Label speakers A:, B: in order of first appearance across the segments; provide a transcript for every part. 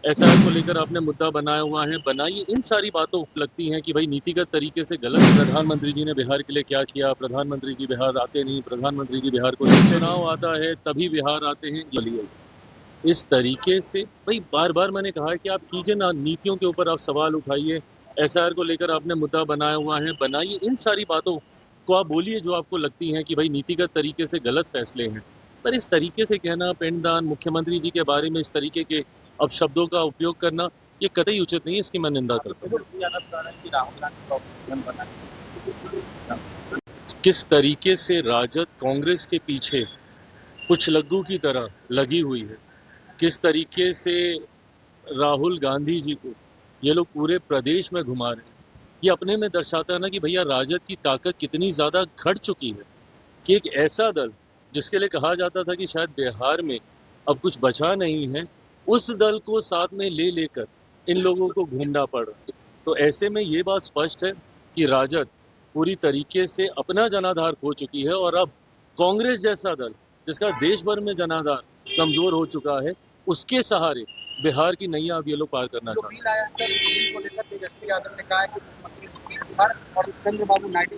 A: SIR को लेकर आपने मुद्दा बनाया हुआ है, बनाइए। इन सारी बातों लगती हैं कि भाई नीतिगत तरीके से गलत। प्रधानमंत्री जी ने बिहार के लिए क्या किया, प्रधानमंत्री जी बिहार आते नहीं, प्रधानमंत्री जी बिहार को चुनाव आता है तभी बिहार आते हैं। बोलिए इस तरीके से भाई बार बार मैंने कहा है कि आप कीजिए ना, नीतियों के ऊपर आप सवाल उठाइए। एसआईआर को लेकर आपने मुद्दा बनाया हुआ है, बनाइए। इन सारी बातों को आप बोलिए जो आपको लगती हैं कि भाई नीतिगत तरीके से गलत फैसले हैं। पर इस तरीके से कहना, पिंडदान, मुख्यमंत्री जी के बारे में इस तरीके के अपशब्दों का उपयोग करना, ये कतई उचित नहीं है। इसकी मैं निंदा करता हूँ। किस तरीके से राजद कांग्रेस के पीछे कुछ लग्गू की तरह लगी हुई है, किस तरीके से राहुल गांधी जी को ये लोग पूरे प्रदेश में घुमा रहे हैं, ये अपने में दर्शाता है ना कि भैया राजद की ताकत कितनी ज्यादा घट चुकी है कि एक ऐसा दल जिसके लिए कहा जाता था कि शायद बिहार में अब कुछ बचा नहीं है, उस दल को साथ में ले लेकर इन लोगों को घूमना पड़ रहा है। तो ऐसे में ये बात स्पष्ट है कि राजद पूरी तरीके से अपना जनाधार खो चुकी है और अब कांग्रेस जैसा दल जिसका देश भर में जनाधार कमजोर हो चुका है, उसके सहारे बिहार की नैया अब ये लोग पार करना चाहते हैं।
B: तेजस्वी यादव ने कहा है कि मुख्यमंत्री नीतीश कुमार और चंद्रबाबू नायडू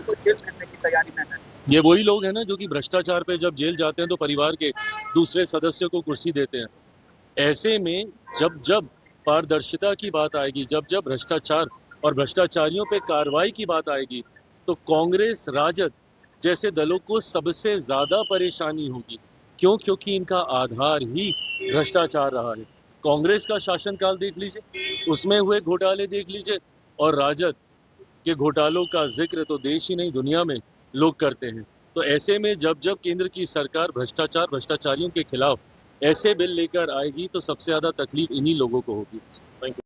B: को जेल करने की तैयारी में है।
A: ये वही लोग हैं ना जो कि भ्रष्टाचार पे जब जेल जाते हैं तो परिवार के दूसरे सदस्यों को कुर्सी देते हैं। ऐसे में जब जब पारदर्शिता की बात आएगी, जब जब भ्रष्टाचार और भ्रष्टाचारियों पे कार्रवाई की बात आएगी, तो कांग्रेस, राजद जैसे दलों को सबसे ज्यादा परेशानी होगी। क्यों? क्योंकि इनका आधार ही भ्रष्टाचार रहा है। कांग्रेस का शासनकाल देख लीजिए, उसमें हुए घोटाले देख लीजिए, और राजद के घोटालों का जिक्र तो देश ही नहीं दुनिया में लोग करते हैं। तो ऐसे में जब जब केंद्र की सरकार भ्रष्टाचार, भ्रष्टाचारियों के खिलाफ ऐसे बिल लेकर आएगी तो सबसे ज्यादा तकलीफ इन्हीं लोगों को होगी। Thank you.